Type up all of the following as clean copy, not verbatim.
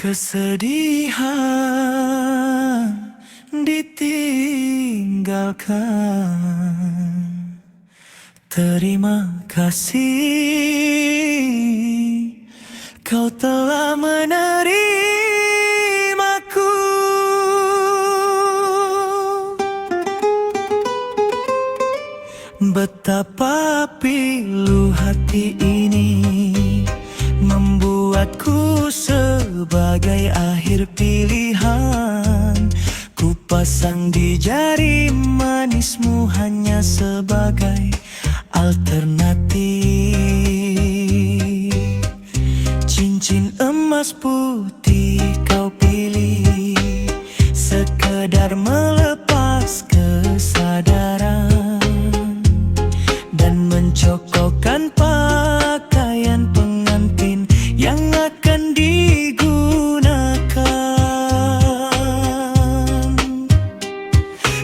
Kesedihan ditinggalkan. Terima kasih kau telah menerimaku. Betapa pilu hati ini membuatku sebagai akhir pilihan. Ku pasang di jari manismu hanya sebagai alternatif. Cincin emas putih kau pilih sekedar melepas kesadaran dan mencokokkan pakaian pengantin yang akan digunakan.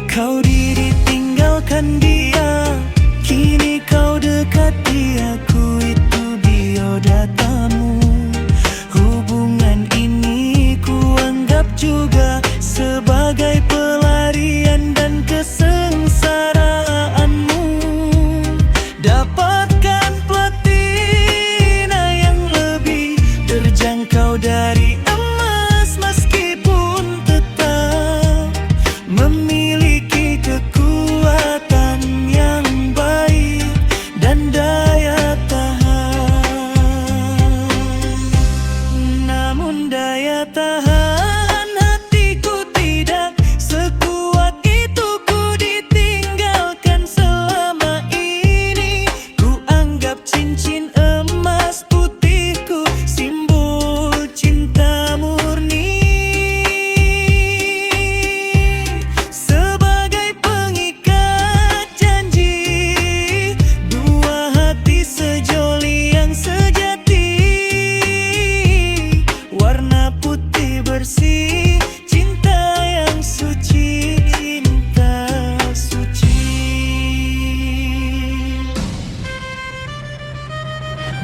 Kau ditinggalkan dia, kini kau dekati aku, itu biodatamu. Hubungan ini ku anggap juga sebagai pelarian dan kesengsaraanmu. Dapatkan platina yang lebih terjangkau dari emas, meskipun tetap memiliki kekuatan yang baik dan daya tahan. Namun daya tahan hatiku tidak sekuat itu. Ku ditinggalkan selama ini. Ku anggap cincin emas putihku simbol cinta murni, sebagai pengikat janji dua hati sejoli yang sejati. Warna putih bersih, cinta yang suci, cinta suci.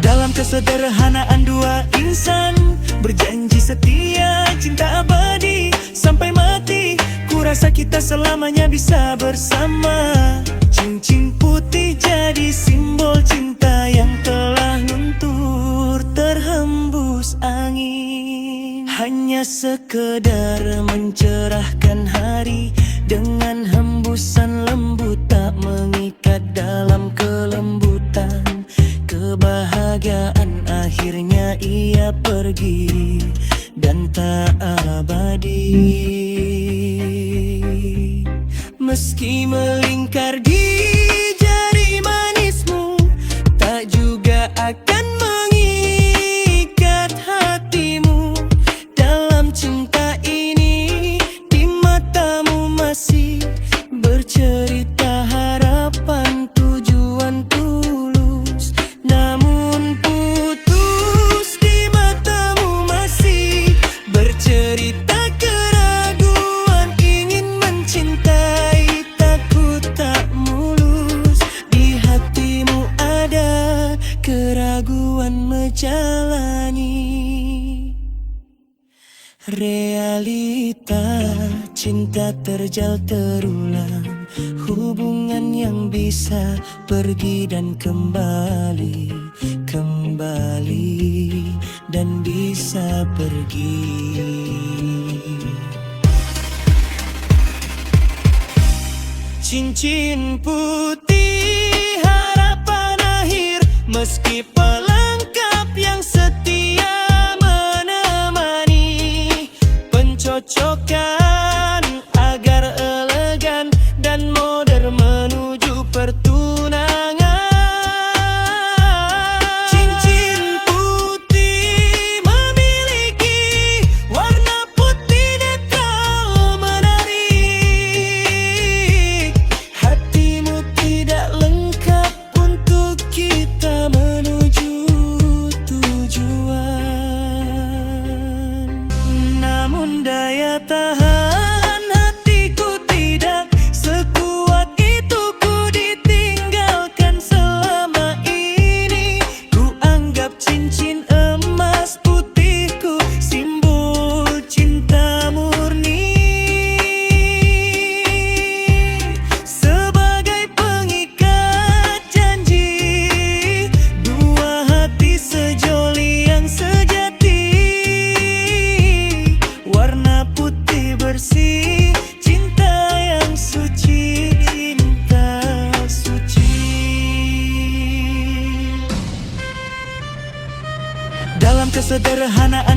Dalam kesederhanaan dua insan berjanji setia, cinta abadi sampai mati. Ku rasa kita selamanya bisa bersama. Cincin putih jadi simbol cinta yang telah luntur terhembus angin. Hanya sekedar mencerahkan hari dengan hembusan lembut, tak mengikat dalam kelembutan. Kebahagiaan akhirnya ia pergi dan tak abadi. Meski melingkar di jari manismu, tak juga akan mengikat hatimu. Dalam cinta ini di matamu masih bercerita harapan, tujuan tulus. Namun putus di matamu masih bercerita keraguan, ingin mencintai takut tak mulus. Di hatimu ada keraguan menjalani. Realita cinta terjal terulang, hubungan yang bisa pergi dan kembali, kembali dan bisa pergi. Cincin putih harapan akhir, meski pelengkap yang setia menemani. Pencocokan agar elegan dan modern menuju pertunangan. Cincin putih memiliki warna putih netral menarik. Hatimu tidak lengkap untuk kita menuju tujuan. Namun daya tahan hatiku tidak sekuat itu. Ku ditinggalkan selama ini. Ku anggap cincin emas putihku simbol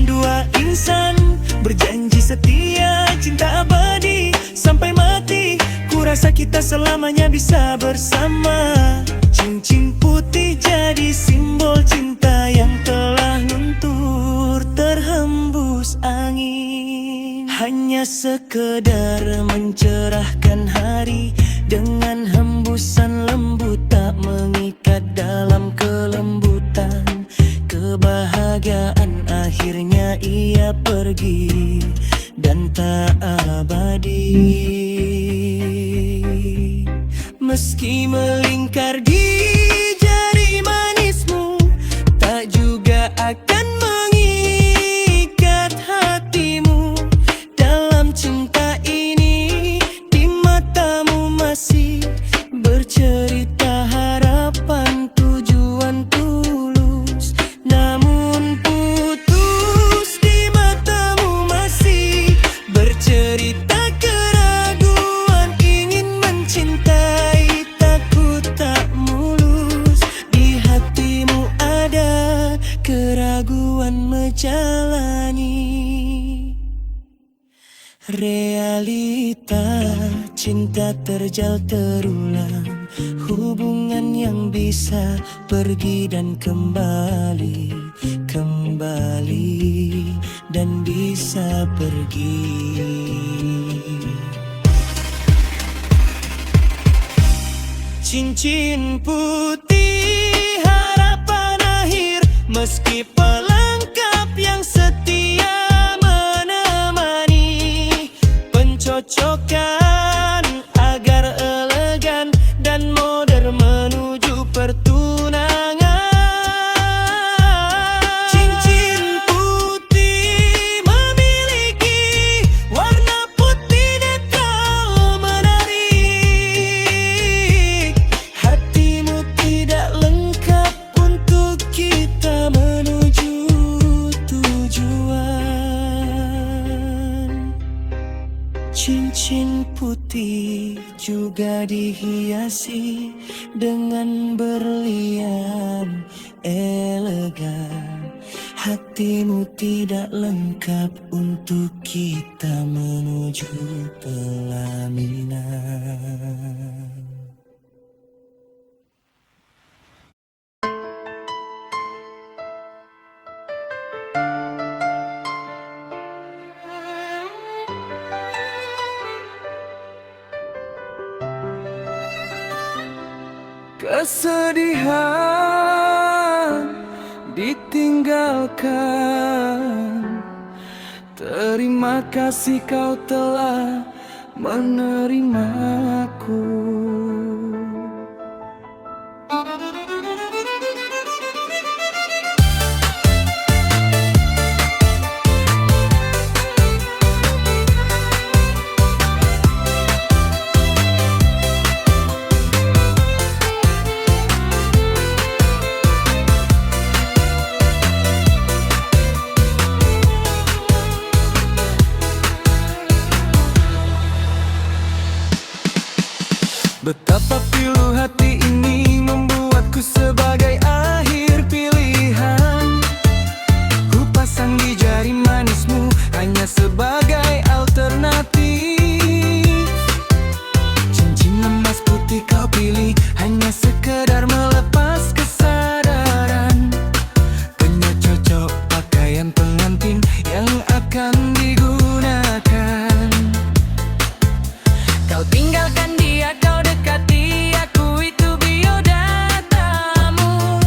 dua insan berjanji setia, cinta abadi sampai mati. Kurasa kita selamanya bisa bersama. Cincin putih jadi simbol cinta yang telah luntur terhembus angin. Hanya sekedar mencerahkan hari dengan hembusan lembut, tak mengikat dalam kelembutan. Kebahagiaan akhirnya ia pergi dan tak abadi. Meski melingkar di jari manismu, tak juga akan mengikat hatimu. Dalam cinta ini, di matamu masih bercerita harapan, tujuan tulus. Namun putus, di matamu masih bercerita keraguan, ingin mencintai, takut tak mulus. Di hatimu ada keraguan menjalani. Realita cinta terjal terulang, hubungan yang bisa pergi dan kembali, kembali dan bisa pergi. Cincin putih harapan akhir, meski pelengkap yang setia menemani. Pencocokan agar elegan dan modern menuju pertunangan. Cincin putih memiliki warna putih netral menarik. Hatimu tidak lengkap untuk kita menuju tujuan. Cincin putih juga dihiasi dengan berlian elegan. Hatimu tidak lengkap untuk kita menuju pelaminan. Kesedihan ditinggalkan. Terima kasih kau telah menerimaku. Betapa pilu hati ini membuatku sebagai akhir pilihan. Ku pasang di jari manismu hanya sebagai alternatif. Cincin emas putih kau pilih hanya sekedar melepas kesadaran. Hanya cocok pakaian pengantin yang akan digunakan. Kau tinggalkan dia, kau dekati aku, itu biodatamu.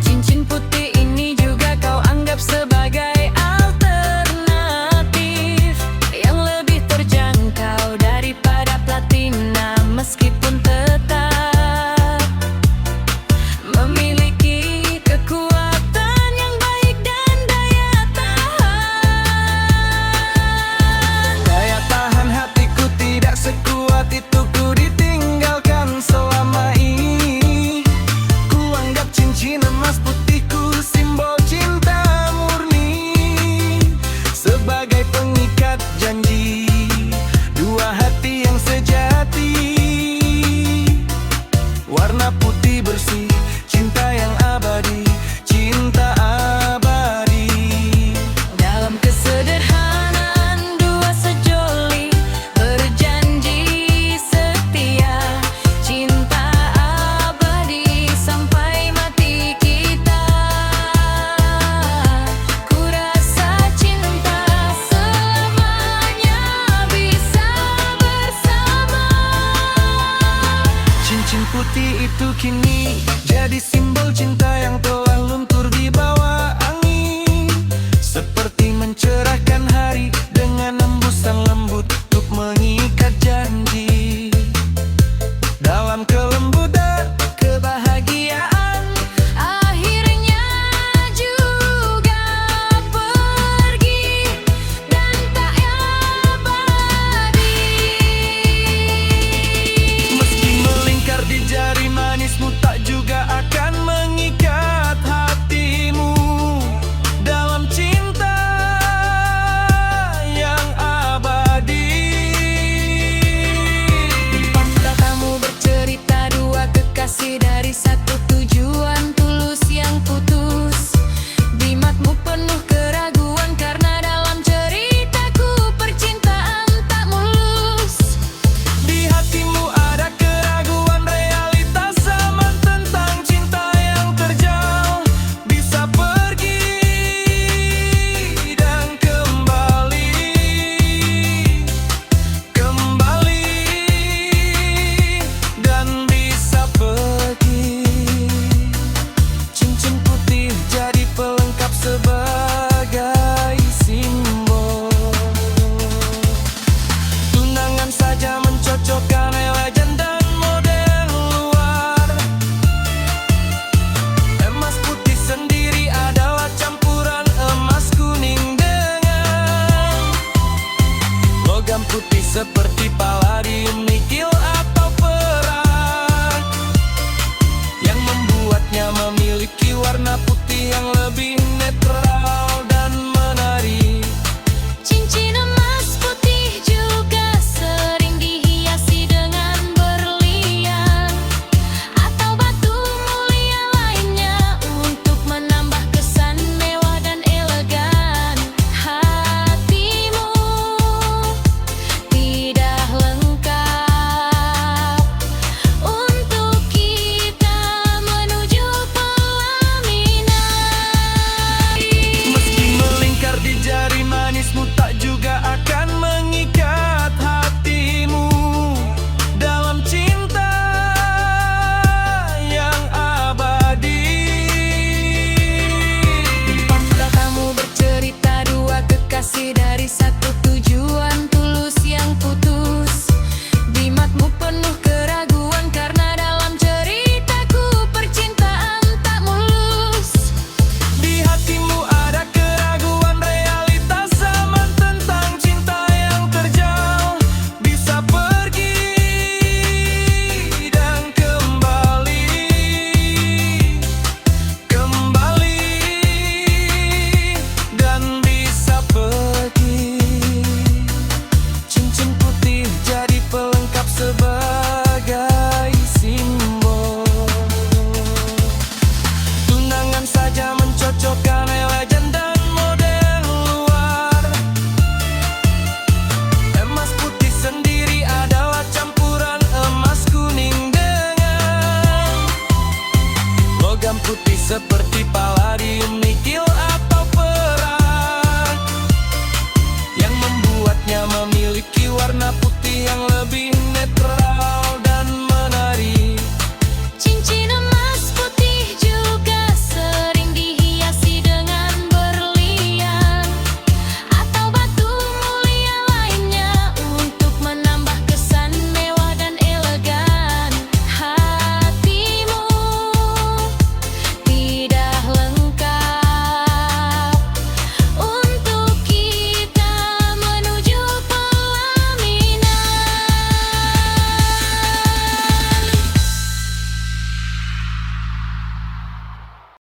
Cincin putih ini juga kau anggap sebagai alternatif yang lebih terjangkau daripada platina, meskipun tetap memiliki kekuatan yang baik dan daya tahan. itu kini jadi simbol cinta yang telah luntur di bawah